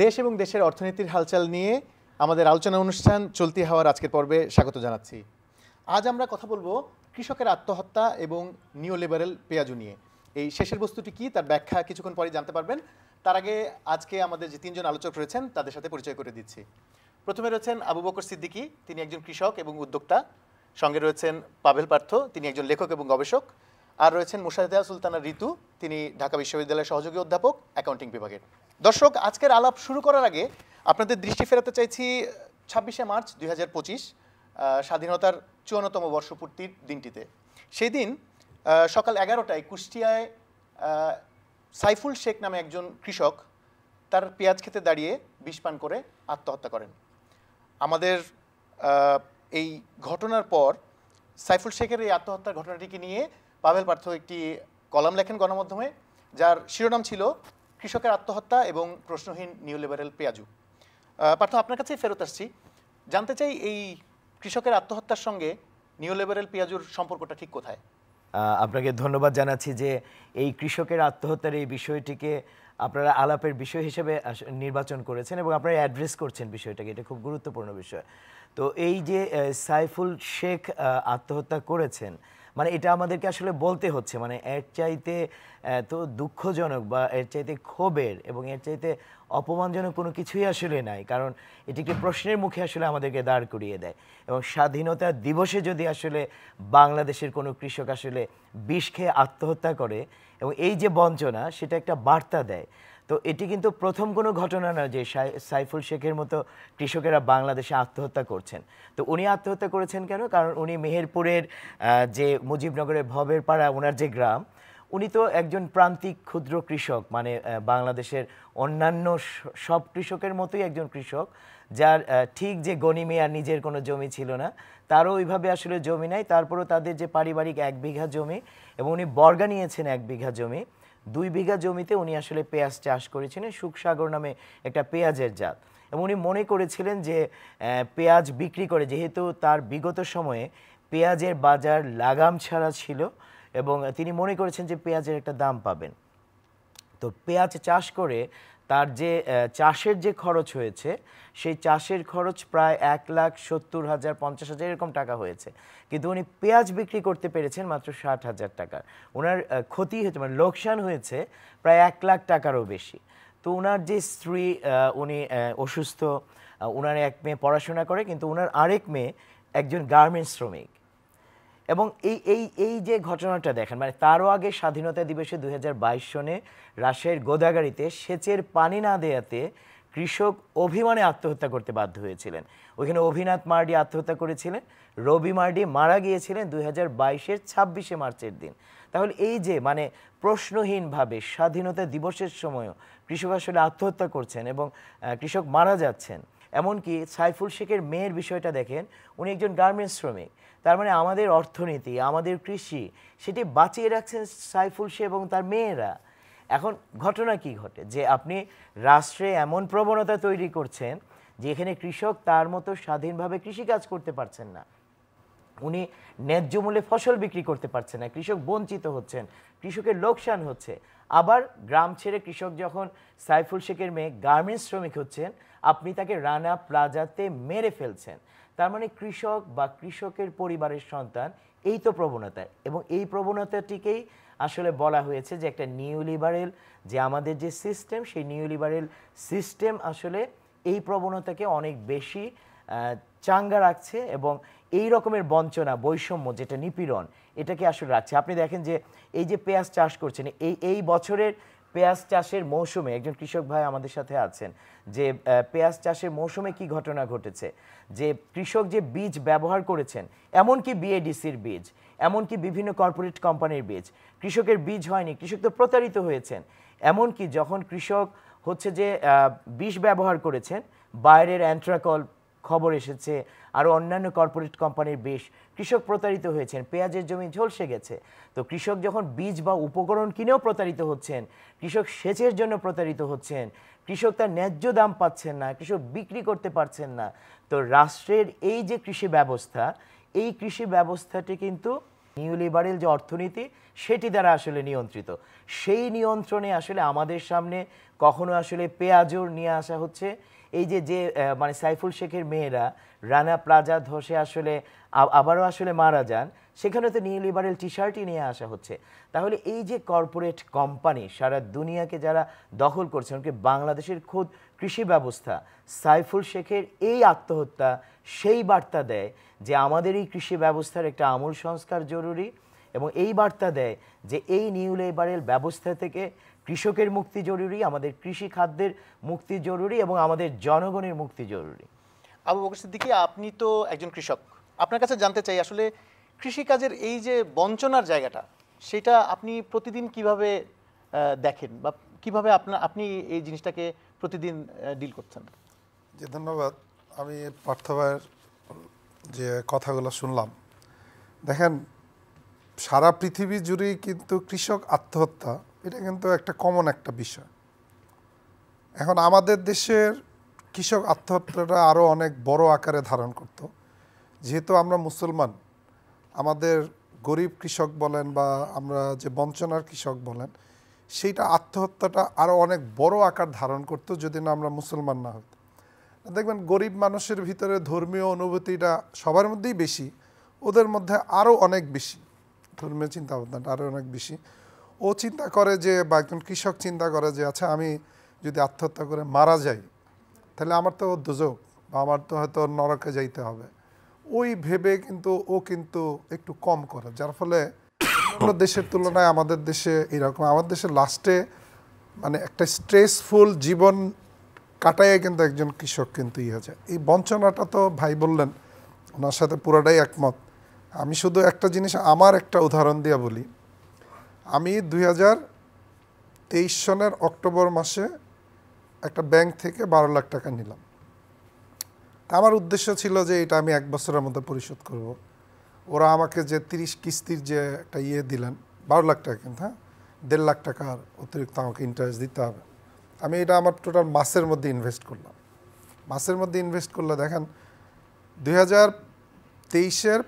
দেশ এবং দেশের অর্থনীতির হালচাল নিয়ে আমাদের আলোচনা অনুষ্ঠান চলতি হওয়ার আজকের পর্বে স্বাগত জানাচ্ছি। আজ আমরা কথা বলবো কৃষকের আত্মহত্যা এবং নিও লিবারেল পেঁয়াজু নিয়ে। এই শেষের বস্তুটি কি তার ব্যাখ্যা কিছুক্ষণ পরে জানতে পারবেন। তার আগে আজকে আমাদের যে তিনজন আলোচক রয়েছেন তাদের সাথে পরিচয় করে দিচ্ছি। প্রথমে রয়েছেন আবু বকর সিদ্দিকী, তিনি একজন কৃষক এবং উদ্যোক্তা। সঙ্গে রয়েছেন পাভেল পার্থ, তিনি একজন লেখক এবং গবেষক। আর রয়েছেন মুশাহিদা সুলতানা ঋতু, তিনি ঢাকা বিশ্ববিদ্যালয়ের সহযোগী অধ্যাপক, অ্যাকাউন্টিং বিভাগের। দর্শক, আজকের আলাপ শুরু করার আগে আপনাদের দৃষ্টি ফেরাতে চাইছি 26শে মার্চ 2025 স্বাধীনতার 54তম বর্ষপূর্তির দিনটিতে। সেই দিন সকাল 11টায় কুষ্টিয়ায় সাইফুল শেখ নামে একজন কৃষক তার পেঁয়াজ খেতে দাঁড়িয়ে বিষ পান করে আত্মহত্যা করেন। আমাদের এই ঘটনার পর সাইফুল শেখের এই আত্মহত্যার ঘটনাটিকে নিয়ে পাভেল পার্থ একটি কলাম লেখেন গণমাধ্যমে, যার শিরোনাম ছিল কৃষকের আত্মহত্যা এবং প্রশ্নহীন নিও লিবারেল পেঁয়াজু। পার্থ, আপনার কাছেই ফেরত আসছি, জানতে চাই এই কৃষকের আত্মহত্যার সঙ্গে নিও লিবারেল পেঁয়াজুর সম্পর্কটা ঠিক কোথায়? আপনাকে ধন্যবাদ জানাচ্ছি যে এই কৃষকের আত্মহত্যার এই বিষয়টিকে আপনারা আলাপের বিষয় হিসেবে নির্বাচন করেছেন এবং আপনারা অ্যাড্রেস করছেন বিষয়টাকে। এটা খুব গুরুত্বপূর্ণ বিষয়। তো এই যে সাইফুল শেখ আত্মহত্যা করেছেন, মানে এটা আমাদেরকে আসলে বলতে হচ্ছে, মানে এর চাইতে তো দুঃখজনক বা এর চাইতে ক্ষোভের এবং এর চাইতে অপমানজনক কোনো কিছুই আসলে নাই। কারণ এটি একটি প্রশ্নের মুখে আসলে আমাদেরকে দাঁড় করিয়ে দেয়। এবং স্বাধীনতা দিবসে যদি আসলে বাংলাদেশের কোনো কৃষক আসলে বিষ খেয়ে আত্মহত্যা করে এবং এই যে বঞ্চনা, সেটা একটা বার্তা দেয়। তো এটি কিন্তু প্রথম কোনো ঘটনা নয় যে সাইফুল শেখের মতো কৃষকেরা বাংলাদেশে আত্মহত্যা করছেন। তো উনি আত্মহত্যা করেছেন কেন? কারণ উনি মেহেরপুরের যে মুজিবনগরের ভবের পাড়া ওনার যে গ্রাম, উনি তো একজন প্রান্তিক ক্ষুদ্র কৃষক, মানে বাংলাদেশের অন্যান্য সব কৃষকের মতোই একজন কৃষক, যার ঠিক যে গনি মিয়ার নিজের কোনো জমি ছিল না, তারও ওইভাবে আসলে জমি নাই। তারপরও তাদের যে পারিবারিক 1 বিঘা জমি, এবং উনি বর্গা নিয়েছেন 1 বিঘা জমি, 2 বিঘা জমিতে উনি আসলে পেঁয়াজ চাষ করেছিলেন, সুখসাগর নামে একটা পেঁয়াজের জাত। এবং উনি মনে করেছিলেন যে পেঁয়াজ বিক্রি করে, যেহেতু তার বিগত সময়ে পেঁয়াজের বাজার লাগাম ছাড়া ছিল এবং তিনি মনে করেছেন যে পেঁয়াজের একটা দাম পাবেন। তো পেঁয়াজ চাষ করে তার যে চাষের যে খরচ হয়েছে, সেই চাষের খরচ প্রায় 1,70,000 50,000 এরকম টাকা হয়েছে। কিন্তু উনি পেঁয়াজ বিক্রি করতে পেরেছেন মাত্র 60,000 টাকার। ওনার ক্ষতি হয়েছে, মানে লোকসান হয়েছে প্রায় 1 লাখ টাকারও বেশি। তো ওনার যে স্ত্রী, উনি অসুস্থ, ওনার এক মেয়ে পড়াশোনা করে, কিন্তু ওনার আরেক মেয়ে একজন গার্মেন্টস শ্রমিক। এবং এই যে ঘটনাটা দেখেন, মানে তারও আগে স্বাধীনতা দিবসে 2022 সনে রাজশাহীর গোদাগাড়িতে সেচের পানি না দেয়াতে কৃষক অভিমানে আত্মহত্যা করতে বাধ্য হয়েছিলেন। ওইখানে অভিনাথ মার্ডি আত্মহত্যা করেছিলেন, রবি মার্ডি মারা গিয়েছিলেন 2022-এর 26শে মার্চের দিন। তাহলে এই যে মানে প্রশ্নহীনভাবে স্বাধীনতা দিবসের সময়ও কৃষক আসলে আত্মহত্যা করছেন এবং কৃষক মারা যাচ্ছেন। এমনকি সাইফুল শেখের মেয়ের বিষয়টা দেখেন, উনি একজন গার্মেন্টস শ্রমিক। তার মানে আমাদের অর্থনীতি, আমাদের কৃষি, সেটি বাঁচিয়ে রাখছেন সাইফুল শেখ এবং তার মেয়েরা। এখন ঘটনা কি ঘটে যে আপনি রাষ্ট্রে এমন প্রবণতা তৈরি করছেন যে এখানে কৃষক তার মতো স্বাধীনভাবে কৃষিকাজ করতে পারছেন না, উনি ন্যায্য মূল্যে ফসল বিক্রি করতে পারছেন না, কৃষক বঞ্চিত হচ্ছেন, কৃষকের লোকসান হচ্ছে। আবার গ্রাম ছেড়ে কৃষক যখন সাইফুল শেখের মেয়ে গার্মেন্টস শ্রমিক হচ্ছেন, আপনি তাকে রানা প্লাজাতে মেরে ফেলছেন। তার মানে কৃষক বা কৃষকের পরিবারের সন্তান, এই তো প্রবণতা। এবং এই প্রবণতাটিকেই আসলে বলা হয়েছে যে একটা নিও লিবারেল, যে আমাদের যে সিস্টেম, সেই নিও লিবারেল সিস্টেম আসলে এই প্রবণতাকে অনেক বেশি চাঙ্গা রাখছে এবং এই রকমের বঞ্চনা, বৈষম্য, যেটা নিপীড়ন, এটাকে আসলে রাখছে। আপনি দেখেন যে এই যে পেঁয়াজ চাষ করছেন, এই বছরের পেঁয়াজ চাষের মৌসুমে একজন কৃষক ভাই আমাদের সাথে আছেন, যে পেঁয়াজ চাষের মৌসুমে কি ঘটনা ঘটেছে, যে কৃষক যে বীজ ব্যবহার করেছেন, এমনকি বিএডিসির বীজ, এমনকি বিভিন্ন কর্পোরেট কোম্পানির বীজ, কৃষকের বীজ হয়নি, কৃষক তো প্রতারিত হয়েছেন। এমনকি যখন কৃষক হচ্ছে যে বিষ ব্যবহার করেছেন, বাইরের অ্যান্থ্রাকল খবর এসেছে, আরও অন্যান্য কর্পোরেট কোম্পানির বিষ, কৃষক প্রতারিত হয়েছেন, পেঁয়াজের জমি ঝলসে গেছে। তো কৃষক যখন বীজ বা উপকরণ কিনেও প্রতারিত হচ্ছেন, কৃষক সেচের জন্য প্রতারিত হচ্ছেন, কৃষক তার ন্যায্য দাম পাচ্ছেন না, কৃষক বিক্রি করতে পারছেন না। তো রাষ্ট্রের এই যে কৃষি ব্যবস্থা, এই কৃষি ব্যবস্থাটি কিন্তু নিউ লিবারেল যে অর্থনীতি সেটি দ্বারা আসলে নিয়ন্ত্রিত। সেই নিয়ন্ত্রণে আসলে আমাদের সামনে কখনো আসলে পেঁয়াজুর নিয়ে আসা হচ্ছে, এই যে যে মানে সাইফুল শেখের মেয়েরা রানা প্লাজা ধসে আসলে আবারও আসলে মারা যান, সেখানে তো নিউ লিবারেল টি শার্টই নিয়ে আসা হচ্ছে। তাহলে এই যে কর্পোরেট কোম্পানি সারা দুনিয়াকে যারা দখল করছে, এমনকি বাংলাদেশের খোদ কৃষি ব্যবস্থা, সাইফুল শেখের এই আত্মহত্যা সেই বার্তা দেয় যে আমাদের এই কৃষি ব্যবস্থার একটা আমূল সংস্কার জরুরি, এবং এই বার্তা দেয় যে এই নিউ লিবারেল ব্যবস্থা থেকে কৃষকের মুক্তি জরুরি, আমাদের কৃষি খাদ্যের মুক্তি জরুরি, এবং আমাদের জনগণের মুক্তি জরুরি। আবু বকর সিদ্দিকী, আপনি তো একজন কৃষক, আপনার কাছে জানতে চাই আসলে কৃষিকাজের এই যে বঞ্চনার জায়গাটা, সেটা আপনি প্রতিদিন কিভাবে দেখেন, বা কিভাবে আপনি এই জিনিসটাকে প্রতিদিন ডিল করছেন? জি, ধন্যবাদ। আমি পার্থ ভাইয়ের যে কথাগুলো শুনলাম, দেখেন সারা পৃথিবী জুড়েই কিন্তু কৃষক আত্মহত্যা এটা কিন্তু একটা কমন একটা বিষয়। এখন আমাদের দেশের কৃষক আত্মহত্যাটা আরও অনেক বড় আকারে ধারণ করত, যেহেতু আমরা মুসলমান। আমাদের গরিব কৃষক বলেন বা আমরা যে বঞ্চনার কৃষক বলেন, সেইটা আত্মহত্যাটা আরও অনেক বড় আকার ধারণ করত যদি না আমরা মুসলমান না হতো। দেখবেন গরিব মানুষের ভিতরে ধর্মীয় অনুভূতিটা সবার মধ্যেই বেশি, ওদের মধ্যে আরও অনেক বেশি, ধর্মীয় চিন্তা ভাবনাটা আরও অনেক বেশি। ও চিন্তা করে যে, বা একজন কৃষক চিন্তা করে যে আচ্ছা আমি যদি আত্মহত্যা করে মারা যাই তাহলে আমার তো দোজক, বা আমার তো হয়তো নরকে যাইতে হবে, ওই ভেবে কিন্তু ও কিন্তু একটু কম করে, যার ফলে অন্য দেশের তুলনায় আমাদের দেশে এরকম, আমাদের দেশে লাস্টে মানে একটা স্ট্রেসফুল জীবন কাটায় কিন্তু একজন কৃষক কিন্তু ইয়ে যায়। এই বঞ্চনাটা তো ভাই বললেন, ওনার সাথে পুরোটাই একমত। আমি শুধু একটা জিনিস, আমার একটা উদাহরণ দিয়ে বলি। আমি 2023 সনের অক্টোবর মাসে একটা ব্যাংক থেকে 12 লাখ টাকা নিলাম। তা আমার উদ্দেশ্য ছিল যে এটা আমি 1 বছরের মধ্যে পরিশোধ করব। ওরা আমাকে যে 30 কিস্তির যে একটা ইয়ে দিলেন, 12 লাখ টাকা কিন্তু, হ্যাঁ, 1.5 লাখ টাকার অতিরিক্ত আমাকে ইন্টারেস্ট দিতে হবে। আমি এটা আমার টোটাল মাসের মধ্যে ইনভেস্ট করলাম। মাসের মধ্যে ইনভেস্ট করলে দেখেন 2023-এর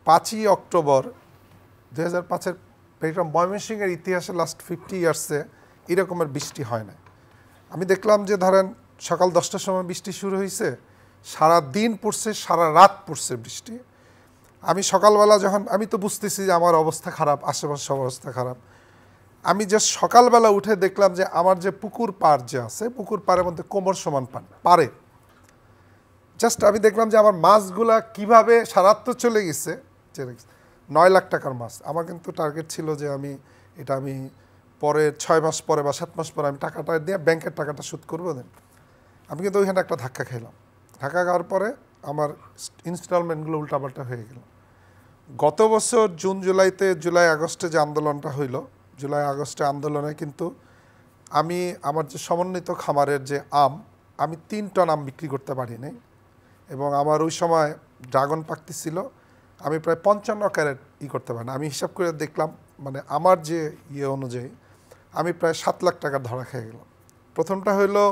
5ই অক্টোবর 2005-এর ময়মনসিংহের ইতিহাসে লাস্ট 50 ইয়ার্সে এরকমের বৃষ্টি হয় না। আমি দেখলাম যে ধরেন সকাল 10টার সময় বৃষ্টি শুরু হয়েছে, সারা দিন পড়ছে, সারা রাত পড়ছে বৃষ্টি। আমি সকালবেলা যখন, আমি তো বুঝতেছি যে আমার অবস্থা খারাপ, আশেপাশে সব অবস্থা খারাপ। আমি জাস্ট সকালবেলা উঠে দেখলাম যে আমার যে পুকুর পাড় যে আছে, পুকুর পাড়ের মধ্যে কোমর সমান পারে, জাস্ট আমি দেখলাম যে আমার মাছগুলা কিভাবে সারাত তো চলে গেছে, 9 লাখ টাকার মাছ। আমার কিন্তু টার্গেট ছিল যে আমি এটা আমি পরে 6 মাস পরে বা 7 মাস পরে আমি টাকাটা দিয়ে ব্যাংকের টাকাটা শোধ করবো। দেন আমি কিন্তু ওইখানে একটা ধাক্কা খেলাম। ধাক্কা খাওয়ার পরে আমার ইনস্টলমেন্টগুলো উল্টাপাল্টা হয়ে গেল। গত বছর জুন জুলাইতে, জুলাই আগস্টে যে আন্দোলনটা হইল, জুলাই আগস্টে আন্দোলনে কিন্তু আমি আমার যে সমন্বিত খামারের যে আম, আমি 3 টন আম বিক্রি করতে পারি নাই। এবং আমার ওই সময় ড্রাগন পাকতি ছিল, আমি প্রায় 55 ক্যারেট করতে পারি না। আমি হিসাব করে দেখলাম, মানে আমার যে ইয়ে অনুযায়ী আমি প্রায় 7 লাখ টাকার ধরা খেয়ে গেলাম। প্রথমটা হইলো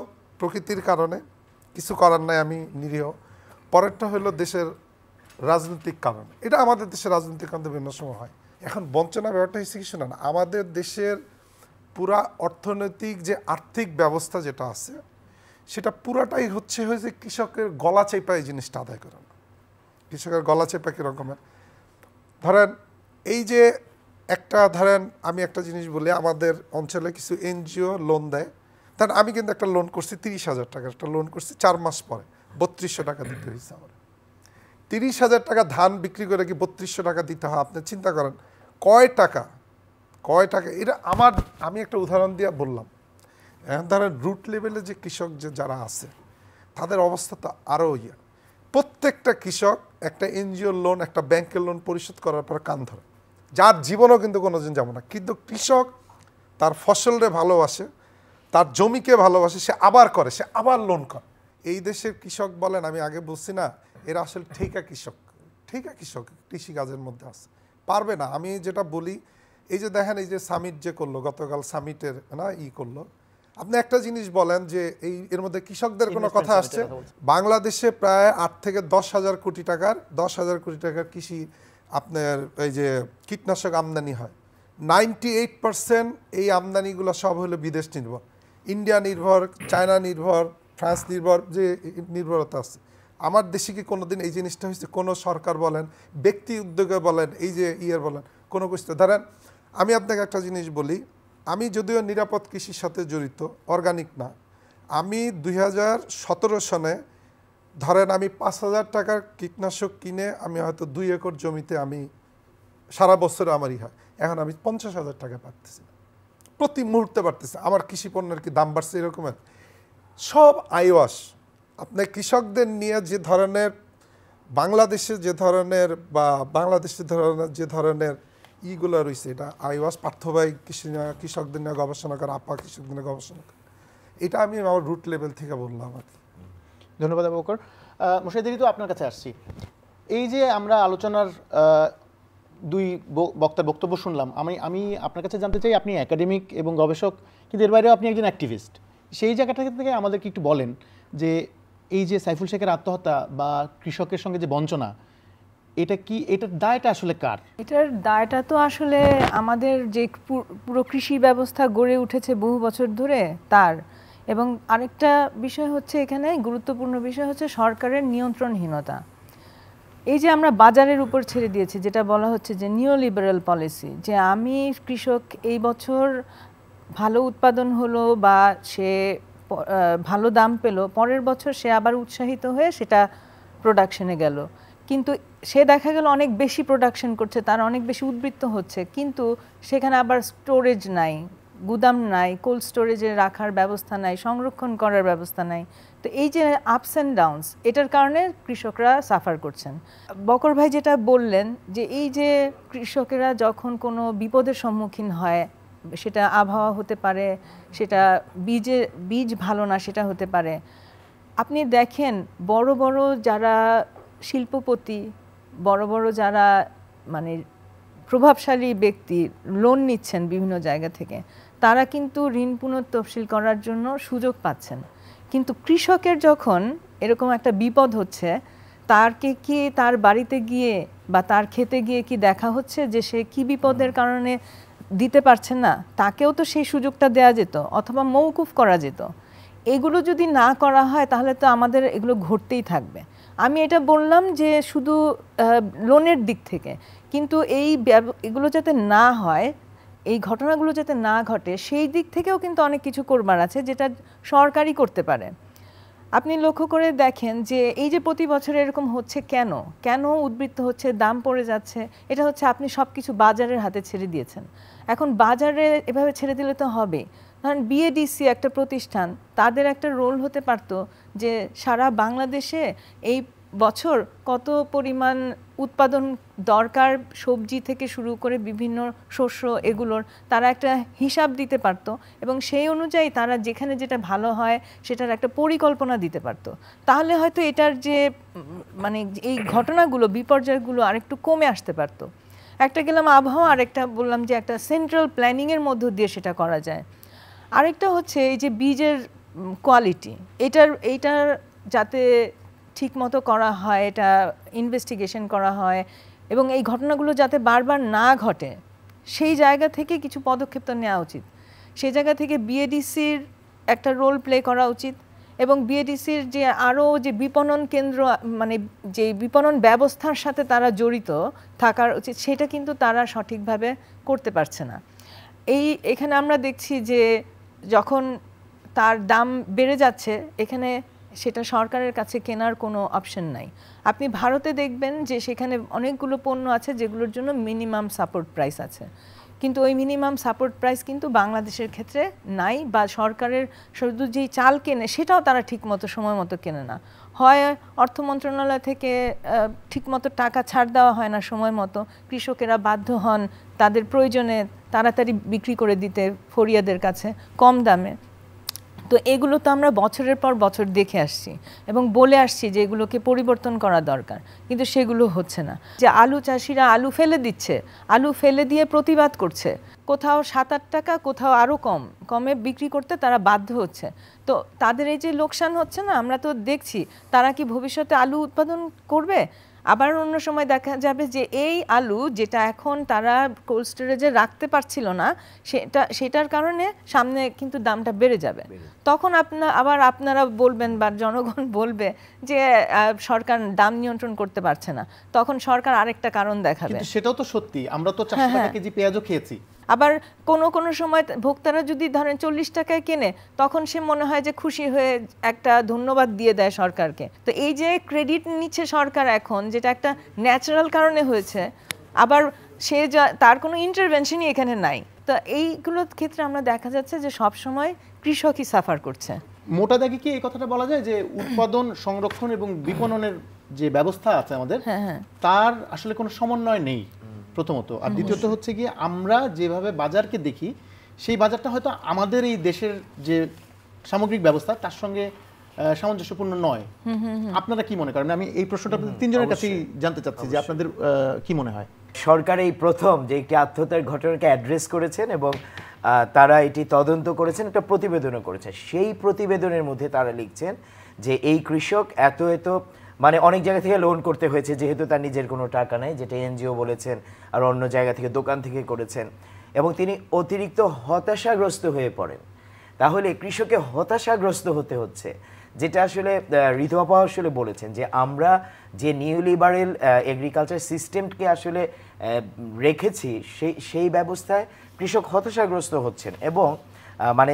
প্রকৃতির কারণে, কিছু করার নাই, আমি নিরীহ। পরেরটা হইলো দেশের রাজনৈতিক কারণ। এটা আমাদের দেশের রাজনৈতিক কারণে বিভিন্ন সময় হয়। এখন বঞ্চনা ব্যাপারটা হচ্ছে কিছু না, আমাদের দেশের পুরা অর্থনৈতিক যে আর্থিক ব্যবস্থা যেটা আছে, সেটা পুরাটাই হয়েছে কৃষকের গলা চেপা এই জিনিসটা আদায় করা। কৃষকের গলা চেপা কীরকমের, ধরেন এই যে একটা, ধরেন আমি একটা জিনিস বলি, আমাদের অঞ্চলে কিছু এনজিও লোন দেয়। তার আমি কিন্তু একটা লোন করছি 30,000 টাকার একটা লোন করছি, 4 মাস পরে 3200 টাকা দিতে হয়েছে আমার। 30,000 টাকা ধান বিক্রি করে কি 3200 টাকা দিতে হয়? আপনি চিন্তা করেন কয় টাকা। এটা আমার, আমি একটা উদাহরণ দিয়ে বললাম। এখন ধরেন রুট লেভেলে যে কৃষক যে যারা আছে, তাদের অবস্থা তো আরও ইয়ে। প্রত্যেকটা কৃষক একটা এনজিওর লোন, একটা ব্যাংকের লোন পরিশোধ করার পর কান ধরে, যার জীবনও কিন্তু কোনো দিন যাবো না। কিন্তু কৃষক তার ফসলরে ভালোবাসে, তার জমিকে ভালোবাসে, সে আবার করে, সে আবার লোন করে। এই দেশের কৃষক বলেন, আমি আগে বলছি না, এরা আসলে ঠেকা কৃষক, ঠেকা কৃষক কৃষিকাজের মধ্যে আছে, পারবে না। আমি যেটা বলি, এই যে দেখেন এই যে সামিট যে করলো, গতকাল সামিটের না করলো, আপনি একটা জিনিস বলেন যে এর মধ্যে কৃষকদের কোনো কথা আসছে? বাংলাদেশে প্রায় 8 থেকে 10 হাজার কোটি টাকার কৃষি আপনার এই যে কীটনাশক আমদানি হয়, 98% এই আমদানিগুলো সব হলো বিদেশ নির্ভর, ইন্ডিয়া নির্ভর, চায়না নির্ভর, ফ্রান্স নির্ভর, যে নির্ভরতা আছে। আমার দেশে কি কোনোদিন এই জিনিসটা হয়েছে? কোনো সরকার বলেন, ব্যক্তি উদ্যোগে বলেন, এই যে বলেন, কোনো কিছু ধরেন আমি আপনাকে একটা জিনিস বলি, আমি যদিও নিরাপদ কৃষির সাথে জড়িত, অর্গানিক না, আমি 2017 সনে ধরেন আমি 5,000 টাকার কীটনাশক কিনে আমি হয়তো 2 একর জমিতে আমি সারা বছর আমারই হয়, এখন আমি 50,000 টাকা পাচ্ছি প্রতি মুহূর্তে পারতেছে। আমার কৃষি পণ্যের কি দাম বাড়ছে এরকমের? সব আইওয়াস। আপনি কৃষকদের নিয়ে যে ধরনের বাংলাদেশে যে ধরনের বা বাংলাদেশে ধরনের যে ধরনের ইগুলো রয়েছে, এটা আইওয়াস পার্থবাই কৃষকদের নিয়ে গবেষণা করে, আপা কৃষকদের নিয়ে গবেষণা করে, এটা আমি আমার রুট লেভেল থেকে বললাম আর কি। ধন্যবাদ আবু বকর। মুশাহিদ তো আপনার কাছে আসছি। এই যে আমরা আলোচনার দুই বক্তার বক্তব্য শুনলাম, আমি আপনার কাছে জানতে চাই, আপনি একাডেমিক এবং গবেষক, কিন্তু এর বাইরেও আপনি একজন অ্যাক্টিভিস্ট। সেই জায়গাটা থেকে আমাদেরকে একটু বলেন যে এই যে সাইফুল শেখের আত্মহত্যা বা কৃষকের সঙ্গে যে বঞ্চনা, এটার দায়টা আসলে কার? এটার দায়টা তো আসলে আমাদের যে পুরো কৃষি ব্যবস্থা গড়ে উঠেছে বহু বছর ধরে তার। এবং আরেকটা বিষয় হচ্ছে, এখানে গুরুত্বপূর্ণ বিষয় হচ্ছে সরকারের নিয়ন্ত্রণহীনতা। এই যে আমরা বাজারের উপর ছেড়ে দিয়েছি, যেটা বলা হচ্ছে যে নিওলিবারাল পলিসি, যে আমি কৃষক এই বছর ভালো উৎপাদন হলো বা সে ভালো দাম পেল, পরের বছর সে আবার উৎসাহিত হয়ে সেটা প্রোডাকশনে গেল, কিন্তু সে দেখা গেল অনেক বেশি প্রোডাকশন করছে, তার অনেক বেশি উদ্বৃত্ত হচ্ছে, কিন্তু সেখানে আবার স্টোরেজ নাই, গুদাম নাই, কোল্ড স্টোরেজে রাখার ব্যবস্থা নাই, সংরক্ষণ করার ব্যবস্থা নাই। তো এই যে আপস অ্যান্ড ডাউনস, এটার কারণে কৃষকরা সাফার করছেন। বকর ভাই যেটা বললেন যে এই যে কৃষকেরা যখন কোনো বিপদের সম্মুখীন হয়, সেটা আবহাওয়া হতে পারে, সেটা বীজ ভালো না সেটা হতে পারে। আপনি দেখেন বড় বড় যারা শিল্পপতি, বড় বড় যারা মানে প্রভাবশালী ব্যক্তি লোন নিচ্ছেন বিভিন্ন জায়গা থেকে, তারা কিন্তু ঋণ পুনঃতফসিল করার জন্য সুযোগ পাচ্ছেন। কিন্তু কৃষকের যখন এরকম একটা বিপদ হচ্ছে, তারকে কি তার বাড়িতে গিয়ে বা তার খেতে গিয়ে কি দেখা হচ্ছে যে সে কি বিপদের কারণে দিতে পারছেন না? তাকেও তো সেই সুযোগটা দেয়া যেত, অথবা মওকুফ করা যেত। এগুলো যদি না করা হয় তাহলে তো আমাদের এগুলো ঘটতেই থাকবে। আমি এটা বললাম যে শুধু লোনের দিক থেকে, কিন্তু এগুলো যাতে না হয়, এই ঘটনাগুলো যাতে না ঘটে, সেই দিক থেকেও কিন্তু অনেক কিছু করবার আছে যেটা সরকারই করতে পারে। আপনি লক্ষ্য করে দেখেন যে এই যে প্রতি বছর এরকম হচ্ছে, কেন উদ্বৃত্ত হচ্ছে, দাম পড়ে যাচ্ছে, এটা হচ্ছে আপনি সব কিছু বাজারের হাতে ছেড়ে দিয়েছেন। এখন বাজারে এভাবে ছেড়ে দিলে তো হবে। ধরেন বিএডিসি একটা প্রতিষ্ঠান, তাদের একটা রোল হতে পারতো যে সারা বাংলাদেশে এই বছর কত পরিমাণ উৎপাদন দরকার, সবজি থেকে শুরু করে বিভিন্ন শস্য, এগুলোর তারা একটা হিসাব দিতে পারতো, এবং সেই অনুযায়ী তারা যেখানে যেটা ভালো হয় সেটার একটা পরিকল্পনা দিতে পারতো। তাহলে হয়তো এটার যে মানে এই ঘটনাগুলো, বিপর্যয়গুলো আরেকটু কমে আসতে পারতো। একটা গেলাম আবহাওয়া, আরেকটা বললাম যে একটা সেন্ট্রাল প্ল্যানিংয়ের মধ্য দিয়ে সেটা করা যায়। আরেকটা হচ্ছে এই যে বীজের কোয়ালিটি, এইটার যাতে ঠিক মতো করা হয়, এটা ইনভেস্টিগেশন করা হয়, এবং এই ঘটনাগুলো যাতে বারবার না ঘটে, সেই জায়গা থেকে কিছু পদক্ষেপ তো নেওয়া উচিত। সেই জায়গা থেকে বিএডিসির একটা রোল প্লে করা উচিত, এবং বিএডিসির যে আরও যে বিপণন কেন্দ্র, মানে যে বিপণন ব্যবস্থার সাথে তারা জড়িত থাকার উচিত, সেটা কিন্তু তারা সঠিকভাবে করতে পারছে না। এখানে আমরা দেখছি যে যখন তার দাম বেড়ে যাচ্ছে, এখানে সেটা সরকারের কাছে কেনার কোনো অপশন নাই। আপনি ভারতে দেখবেন যে সেখানে অনেকগুলো পণ্য আছে যেগুলোর জন্য মিনিমাম সাপোর্ট প্রাইস আছে, কিন্তু ওই মিনিমাম সাপোর্ট প্রাইস কিন্তু বাংলাদেশের ক্ষেত্রে নাই, বা সরকারের শুধু যেই চাল কেনে সেটাও তারা ঠিকমতো সময় মতো কেনে না। হয় অর্থ মন্ত্রণালয় থেকে ঠিকমতো টাকা ছাড় দেওয়া হয় না সময় মতো, কৃষকেরা বাধ্য হন তাদের প্রয়োজনে তাড়াতাড়ি বিক্রি করে দিতে ফরিয়াদের কাছে কম দামে। তো এগুলো তো আমরা বছরের পর বছর দেখে আসছি এবং বলে আসছি যে এগুলোকে পরিবর্তন করা দরকার, কিন্তু সেগুলো হচ্ছে না। যে আলু চাষিরা আলু ফেলে দিচ্ছে, আলু ফেলে দিয়ে প্রতিবাদ করছে, কোথাও 7-8 টাকা, কোথাও আরও কমে বিক্রি করতে তারা বাধ্য হচ্ছে। তো তাদের এই যে লোকসান হচ্ছে না, আমরা তো দেখছি, তারা কি ভবিষ্যতে আলু উৎপাদন করবে? আবার অন্য সময় দেখা যাবে যে এই আলু যেটা এখন তারা কোল্ড স্টোরেজে রাখতে পারছিল না সেটার কারণে সামনে কিন্তু দামটা বেড়ে যাবে। তখন আপনারা বলবেন বা জনগণ বলবে যে সরকার দাম নিয়ন্ত্রণ করতে পারছে না, তখন সরকার আরেকটা কারণ দেখাবে। কিন্তু সেটাও তো সত্যি, আমরা তো 400 টাকা কেজি পেঁয়াজও খেয়েছি। আবার কোনো সময় ভোক্তারা যদি ধরেন 40 টাকায় কেনে, তখন সে মনে হয় যে খুশি হয়ে একটা ধন্যবাদ দিয়ে দেয় সরকারকে। তো এই যে ক্রেডিট নিচ্ছে সরকার এখন, যেটা একটা ন্যাচারাল কারণে হয়েছে, আবার তার কোনো ইন্টারভেনশনই এখানে নাই। তো এইগুলোর ক্ষেত্রে আমরা দেখা যাচ্ছে যে সব সময় কৃষকই সাফার করছে। মোটা দাগে কি এই কথাটা বলা যায় যে উৎপাদন, সংরক্ষণ এবং বিপণনের যে ব্যবস্থা আছে আমাদের, তার আসলে কোনো সমন্বয় নেই প্রথমত। আর দ্বিতীয়ত হচ্ছে গিয়ে আমরা যেভাবে বাজারকে দেখি, সেই বাজারটা হয়তো আমাদের এই দেশের যে সামগ্রিক ব্যবস্থা তার সঙ্গে সামঞ্জস্যপূর্ণ নয়। আপনারা কি মনে করেন? আমি এই প্রশ্নটা আপনাদের তিনজনের কাছেই জানতে চাচ্ছি যে আপনাদের কি মনে হয়। সরকার এই প্রথম যে একটি আত্মহত্যার ঘটনাকে অ্যাড্রেস করেছেন এবং তারা এটি তদন্ত করেছেন, একটা প্রতিবেদনও করেছেন। সেই প্রতিবেদনের মধ্যে তারা লিখছেন যে এই কৃষক এত মানে অনেক জায়গা থেকে লোন করতে হয়েছে, যেহেতু তার নিজের কোনো টাকা নেই, যেটা এনজিও বলেছেন, আর অন্য জায়গা থেকে দোকান থেকে করেছেন, এবং তিনি অতিরিক্ত হতাশাগ্রস্ত হয়ে পড়েন। তাহলে কৃষকে হতাশাগ্রস্ত হতে হচ্ছে, যেটা আসলে ঋতু আপা আসলে বলেছেন যে আমরা যে নিউ লিবারেল এগ্রিকালচার সিস্টেমকে আসলে রেখেছি, সেই ব্যবস্থায় কৃষক হতাশাগ্রস্ত হচ্ছেন। এবং মানে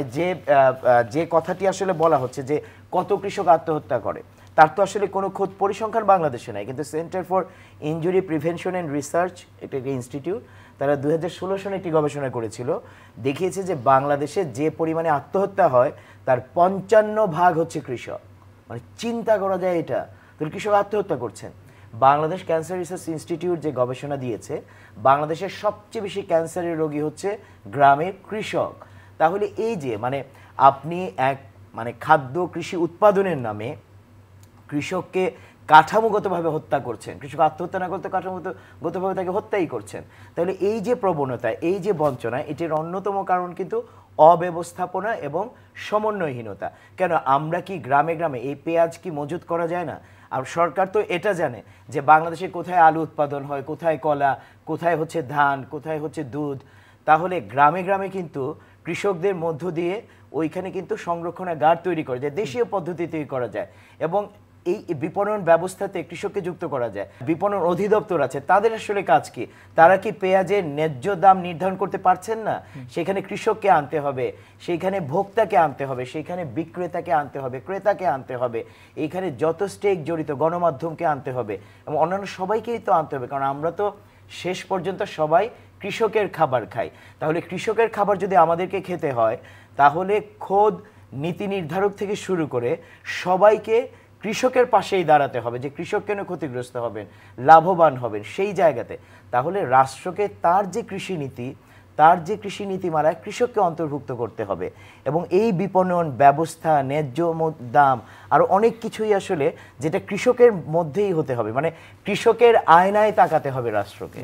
যে কথাটি আসলে বলা হচ্ছে যে কত কৃষক আত্মহত্যা করে, তার তো আসলে কোনো খোঁজ পরিসংখ্যান বাংলাদেশে নাই। কিন্তু centre for injury prevention and research, এটা একটি ইনস্টিটিউট, তারা 2016 সালে একটি গবেষণা করেছিল, দেখিয়েছে যে বাংলাদেশে যে পরিমাণে আত্মহত্যা হয় তার 55% হচ্ছে কৃষক। মানে চিন্তা করা যায় এটা, তাহলে কৃষক আত্মহত্যা করছেন। বাংলাদেশ ক্যান্সার রিসার্চ ইনস্টিটিউট যে গবেষণা দিয়েছে, বাংলাদেশের সবচেয়ে বেশি ক্যান্সারের রোগী হচ্ছে গ্রামের কৃষক। তাহলে এই যে মানে আপনি মানে খাদ্য কৃষি উৎপাদনের নামে কৃষককে কাঠামোগতভাবে হত্যা করছেন, কৃষক আত্মহত্যা না করতে কাঠামোগতভাবে তাকে হত্যাই করছেন। তাহলে এই যে প্রবণতা, এই যে বঞ্চনা, এটির অন্যতম কারণ কিন্তু অব্যবস্থাপনা এবং সমন্বয়হীনতা। কেন আমরা কি গ্রামে গ্রামে এই পেঁয়াজ কি মজুত করা যায় না? আর সরকার তো এটা জানে যে বাংলাদেশে কোথায় আলু উৎপাদন হয়, কোথায় কলা, কোথায় হচ্ছে ধান, কোথায় হচ্ছে দুধ। তাহলে গ্রামে গ্রামে কিন্তু কৃষকদের মধ্য দিয়ে ওইখানে কিন্তু সংরক্ষণাগার তৈরি করা যায়, দেশীয় পদ্ধতিতেই করা যায়, এবং এই বিপণন ব্যবস্থাতে কৃষককে যুক্ত করা যায়। বিপণন অধিদপ্তর আছে, তাদের আসলে কাজ কি? তারা কি পেঁয়াজের ন্যায্য দাম নির্ধারণ করতে পারছেন না? সেখানে কৃষককে আনতে হবে, সেইখানে ভোক্তাকে আনতে হবে, সেইখানে বিক্রেতাকে আনতে হবে, ক্রেতাকে আনতে হবে, এইখানে যত স্টেক জড়িত গণমাধ্যমকে আনতে হবে, এবং অন্যান্য সবাইকেই তো আনতে হবে। কারণ আমরা তো শেষ পর্যন্ত সবাই কৃষকের খাবার খাই। তাহলে কৃষকের খাবার যদি আমাদেরকে খেতে হয়, তাহলে খোদ নীতি নির্ধারক থেকে শুরু করে সবাইকে কৃষকের পাশেই দাঁড়াতে হবে, যে কৃষক কেন ক্ষতিগ্রস্ত হবেন, লাভবান হবেন সেই জায়গাতে। তাহলে রাষ্ট্রকে তার যে কৃষি নীতিমালায় কৃষককে অন্তর্ভুক্ত করতে হবে, এবং এই বিপণন ব্যবস্থা, ন্যায্য দাম, আরও অনেক কিছুই আসলে যেটা কৃষকের মধ্যেই হতে হবে, মানে কৃষকের আয়নায় তাকাতে হবে রাষ্ট্রকে।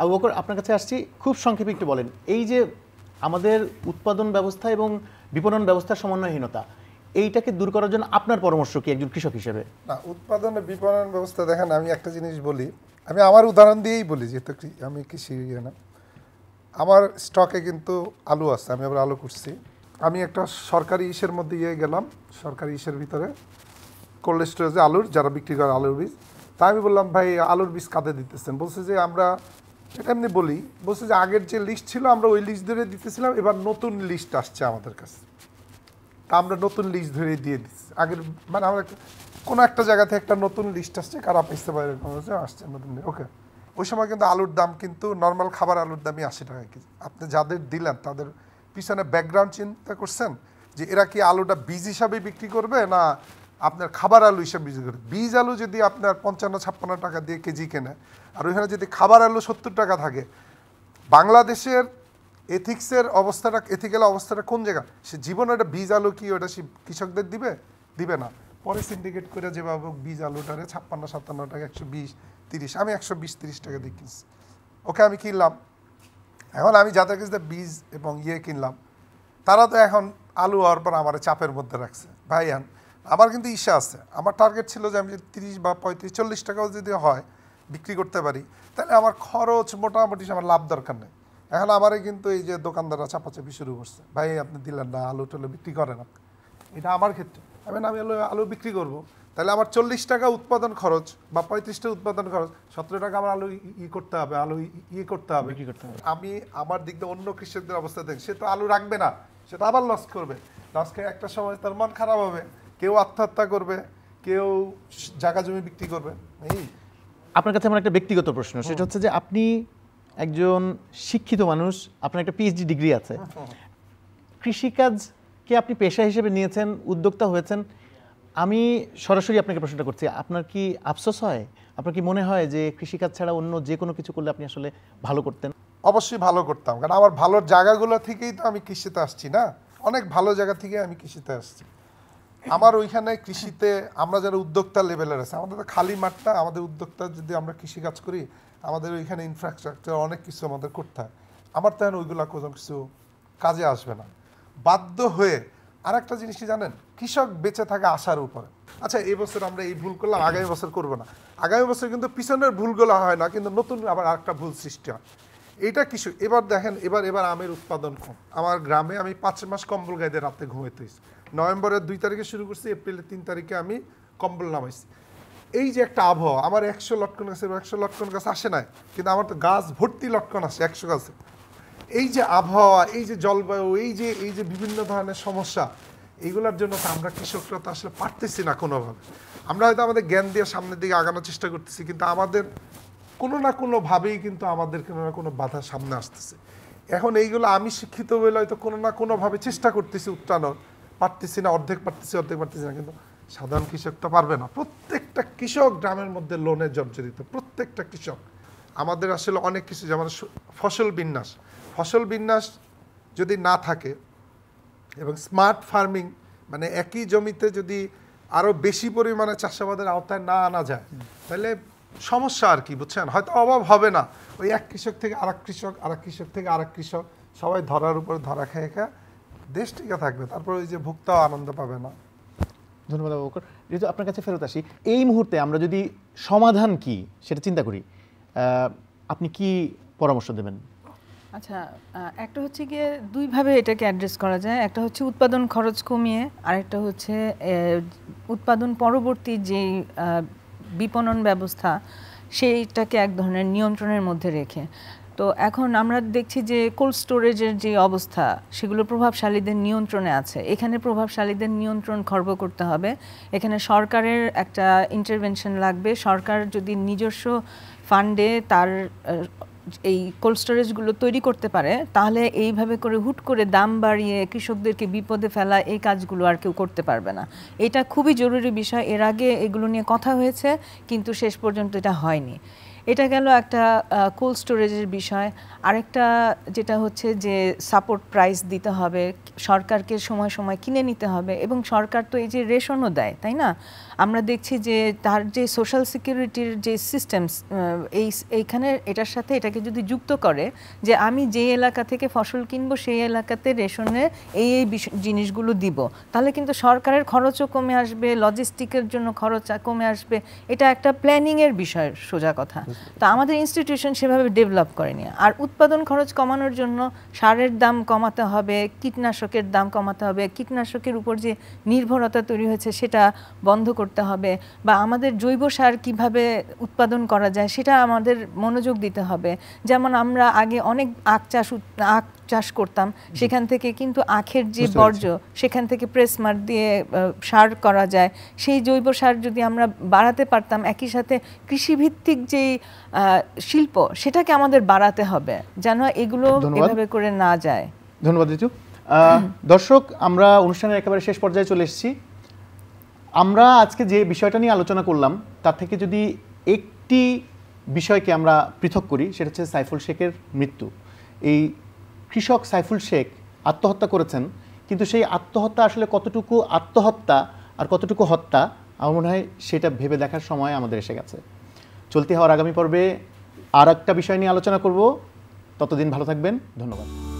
আবু বকর, আপনার কাছে আসছি, খুব সংক্ষেপে একটু বলেন, এই যে আমাদের উৎপাদন ব্যবস্থা এবং বিপণন ব্যবস্থার সমন্বয়হীনতা, এইটাকে দূর করার জন্য আপনার পরামর্শ কি একজন কৃষক হিসেবে? না, উৎপাদন ও বিপণন ব্যবস্থা দেখেন, আমি একটা জিনিস বলি, আমি আমার উদাহরণ দিয়েই বলি, যেহেতু আমি কৃষি না, আমার স্টকে কিন্তু আলু আছে, আমি আবার আলু করছি। আমি একটা সরকারি ইসের মধ্যে গেলাম, সরকারি ইসের ভিতরে কোল্ড স্টোরেজে আলুর যারা বিক্রি করে আলুর বীজ, তা আমি বললাম ভাই আলুর বীজ কাঁদে দিতেছেন? বলছে যে আমরা এটা এমনি বলি, বলছে যে আগের যে লিস্ট ছিল আমরা ওই লিস্ট ধরে দিতেছিলাম, এবার নতুন লিস্ট আসছে আমাদের কাছে, তা আমরা নতুন লিস্ট ধরে দিয়ে দিচ্ছি। আগের মানে আমরা কোনো একটা জায়গা থেকে একটা নতুন লিস্ট আসছে, কারা পাইতে পারে আসছে নতুন, ওকে। ওই সময় কিন্তু আলুর দাম কিন্তু নর্মাল খাবার আলুর দামই 80 টাকা কেজি। আপনি যাদের দিলেন তাদের পিছনে ব্যাকগ্রাউন্ড চিন্তা করছেন যে এরা কি আলুটা বীজ হিসাবে বিক্রি করবে না আপনার খাবার আলু হিসাবে বিক্রি করবে? বীজ আলু যদি আপনার 55-56 টাকা দিয়ে কেজি কেনে, আর ওইখানে যদি খাবার আলু 70 টাকা থাকে, বাংলাদেশের এথিক্যাল অবস্থাটা কোন জায়গা? সে জীবনে একটা বীজ আলু কি ওটা সে কৃষকদের দিবে না। পরে সিন্ডিকেট করে যেভাবে বীজ আলুটারে 56-57 টাকা, 120-30, আমি 120-30 টাকা দিয়ে কিনছি, ওকে আমি কিনলাম। এখন আমি যাদের কাছে বীজ এবং কিনলাম, তারা তো এখন আলু হওয়ার পর আমার চাপের মধ্যে রাখছে, ভাই আমার কিন্তু ইচ্ছা আছে, আমার টার্গেট ছিল যে আমি যদি 30 বা 35 40 টাকাও যদি হয় বিক্রি করতে পারি, তাহলে আমার খরচ মোটামুটি আমার লাভ দরকার নেই। এখন আমারে কিন্তু এই যে দোকানদাররা চাপাচাপি শুরু করছে, ভাই আপনি দিলেন না, আলু টালু বিক্রি করেন আপনি। এটা আমার ক্ষেত্রে আমি আলু বিক্রি করব, তাহলে আমার 40 টাকা উৎপাদন খরচ বা 35 টাকা উৎপাদন খরচ, 17 টাকা আমার আলু করতে হবে, আলু করতে হবে। আমি আমার দিক দিয়ে অন্য কৃষকদের অবস্থা দেখি, সে তো আলু রাখবে না, সে তো আবার লস করবে। লস খেয়ে একটা সময় তার মন খারাপ হবে, কেউ আত্মহত্যা করবে, কেউ জায়গা জমি বিক্রি করবে। এই আপনার কাছে আমার একটা ব্যক্তিগত প্রশ্ন, সেটা হচ্ছে যে আপনি একজন শিক্ষিত মানুষ, আপনার একটা পিএইচডি ডিগ্রি আছে, কৃষিকাজকে আপনি পেশা হিসেবে নিয়েছেন, উদ্যোক্তা হয়েছেন। আমি সরাসরি আপনাকে প্রশ্নটা করছি, আপনার কি আফসোস হয়, আপনার কি মনে হয় যে কৃষিকাজ ছাড়া অন্য যে কোনো কিছু করলে আপনি আসলে ভালো করতেন? অবশ্যই ভালো করতাম, কারণ আমার ভালো জায়গাগুলো থেকেই তো আমি কৃষিতে আসছি না, অনেক ভালো জায়গা থেকে আমি কৃষিতে আসছি। আমার ওইখানে কৃষিতে আমরা যারা উদ্যোক্তা লেভেলের আছে, আমাদের তো খালি মাঠটা, আমাদের উদ্যোক্তা যদি আমরা কৃষিকাজ করি, আমাদের ওইখানে ইনফ্রাস্ট্রাকচার অনেক কিছু আমাদের করতে হয়। আমার তো ওইগুলো কোনো কিছু কাজে আসবে না। বাধ্য হয়ে আর একটা জিনিস কি জানেন, কৃষক বেঁচে থাকে আশার উপরে। আচ্ছা এই বছর আমরা এই ভুল করলাম, আগামী বছর করবো না, আগামী বছর কিন্তু পিছনের ভুলগুলো হয় না, কিন্তু নতুন আবার আরেকটা ভুল সৃষ্টি হয়। এইটা কিছু এবার দেখেন, এবার আমের উৎপাদন কম। আমার গ্রামে আমি 5 মাস কম্বল গায়ে দিয়ে রাতে ঘুমাইতে হয়েছি। নভেম্বরের 2 তারিখে শুরু করছি, এপ্রিলের 3 তারিখে আমি কম্বল নামাইছি। এই যে একটা আবহাওয়া, আমার 100 লটকন গাছের 100 লটকন গাছ আসে নাই, কিন্তু আমার তো গাছ ভর্তি লটকন আসে 100 গাছে। এই যে আবহাওয়া, এই যে জলবায়ু, এই যে বিভিন্ন ধরনের সমস্যা, এইগুলোর জন্য তো আমরা কৃষকরা তো আসলে পারতেছি না কোনোভাবে। আমরা হয়তো আমাদের জ্ঞান দিয়ে সামনের দিকে আগানোর চেষ্টা করতেছি, কিন্তু আমাদের কোনো না কোনোভাবেই কিন্তু আমাদের কোনো না কোনো বাধা সামনে আসতেছে। এখন এইগুলো আমি শিক্ষিত বলে হয়তো কোনো না কোনোভাবে চেষ্টা করতেছি উত্তরানোর, পারতেছি না, অর্ধেক পারতেছি না, কিন্তু সাধারণ কৃষক তো পারবে না। প্রত্যেকটা কৃষক গ্রামের মধ্যে লোনে জর্জরিত, প্রত্যেকটা কৃষক। আমাদের আসলে অনেক কিছু, যেমন ফসল বিন্যাস যদি না থাকে এবং স্মার্ট ফার্মিং, মানে একই জমিতে যদি আরও বেশি পরিমাণে চাষাবাদের আওতায় না আনা যায়, তাহলে সমস্যা আর কি, বুঝছেন? হয়তো অভাব হবে না, ওই এক কৃষক থেকে আরেক কৃষক, আরেক কৃষক থেকে আরেক কৃষক, সবাই ধরার উপর ধরা খেয়ে দেশ টিকে থাকবে, তারপর ওই যে ভোক্তাও আনন্দ পাবে না। ধন্যবাদ আবু বকর। যেহেতু আপনার কাছে ফেরত আসি, এই মুহূর্তে আমরা যদি সমাধান কি সেটা চিন্তা করি, আপনি কি পরামর্শ দেবেন? আচ্ছা, একটা হচ্ছে গিয়ে দুইভাবে এটাকে অ্যাড্রেস করা যায়। একটা হচ্ছে উৎপাদন খরচ কমিয়ে, আরেকটা হচ্ছে উৎপাদন পরবর্তী যে বিপণন ব্যবস্থা, সেইটাকে এক ধরনের নিয়ন্ত্রণের মধ্যে রেখে। তো এখন আমরা দেখছি যে কোল্ড স্টোরেজের যে অবস্থা, সেগুলো প্রভাবশালীদের নিয়ন্ত্রণে আছে। এখানে প্রভাবশালীদের নিয়ন্ত্রণ খর্ব করতে হবে। এখানে সরকারের একটা ইন্টারভেনশন লাগবে। সরকার যদি নিজস্ব ফান্ডে তার এই কোল্ড স্টোরেজগুলো তৈরি করতে পারে, তাহলে এইভাবে করে হুট করে দাম বাড়িয়ে কৃষকদেরকে বিপদে ফেলা, এই কাজগুলো আর কেউ করতে পারবে না। এটা খুবই জরুরি বিষয়। এর আগে এগুলো নিয়ে কথা হয়েছে, কিন্তু শেষ পর্যন্ত এটা হয়নি। এটা গেল একটা কোল্ড স্টোরেজের বিষয়। আরেকটা যেটা হচ্ছে যে সাপোর্ট প্রাইস দিতে হবে, সরকারকে সময় সময় কিনে নিতে হবে। এবং সরকার তো এই যে রেশনও দেয়, তাই না? আমরা দেখছি যে তার যে সোশ্যাল সিকিউরিটির যে সিস্টেমস, এইখানে এটার সাথে এটাকে যদি যুক্ত করে যে আমি যে এলাকা থেকে ফসল কিনবো সেই এলাকাতে রেশনে এই জিনিসগুলো দিব, তাহলে কিন্তু সরকারের খরচও কমে আসবে, লজিস্টিকের জন্য খরচ কমে আসবে। এটা একটা প্ল্যানিংয়ের বিষয়, সোজা কথা। তো আমাদের ইনস্টিটিউশন সেভাবে ডেভেলপ করেনি। আর উৎপাদন খরচ কমানোর জন্য সারের দাম কমাতে হবে, কীটনাশকের দাম কমাতে হবে, কীটনাশকের উপর যে নির্ভরতা তৈরি হয়েছে সেটা বন্ধ করতে হবে, বা আমাদের জৈব সার কীভাবে উৎপাদন করা যায় সেটা আমাদের মনোযোগ দিতে হবে। যেমন আমরা আগে অনেক আখ চাষ করতাম, সেখান থেকে কিন্তু আখের যে বর্জ্য, সেখান থেকে প্রেসমার দিয়ে সার করা যায়। সেই জৈব সার যদি আমরা বাড়াতে পারতাম, একই সাথে কৃষিভিত্তিক যেই শিল্প, সেটাকে আমাদের বাড়াতে হবে, যেন এগুলো এভাবে করে না যায়। ধন্যবাদ ঋতু। দর্শক, আমরা অনুষ্ঠানের একেবারে শেষ পর্যায়ে চলে এসেছি। আমরা আজকে যে বিষয়টা নিয়ে আলোচনা করলাম, তার থেকে যদি একটি বিষয়কে আমরা পৃথক করি, সেটা হচ্ছে সাইফুল শেখের মৃত্যু। এই কৃষক সাইফুল শেখ আত্মহত্যা করেছেন, কিন্তু সেই আত্মহত্যা আসলে কতটুকু আত্মহত্যা আর কতটুকু হত্যা, আমার মনে হয় সেটা ভেবে দেখার সময় আমাদের এসে গেছে। চলতি হওয়ার আগামী পর্বে আর একটা বিষয় নিয়ে আলোচনা করব। ততদিন ভালো থাকবেন। ধন্যবাদ।